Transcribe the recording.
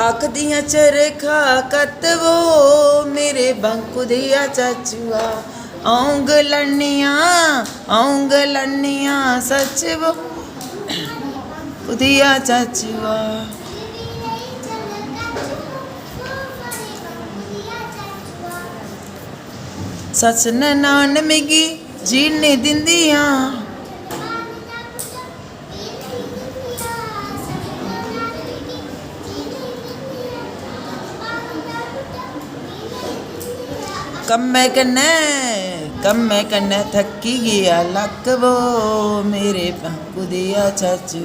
आख दिया चरखा कतवो मेरे बंकु दिया चाचुआ औंग लन्निया सच वो दिया चाचुआ सच ननान मिगी जीने दिंदियां कम्मे कन्नै थकी गया लक वो मेरे बंकु दिया चाचू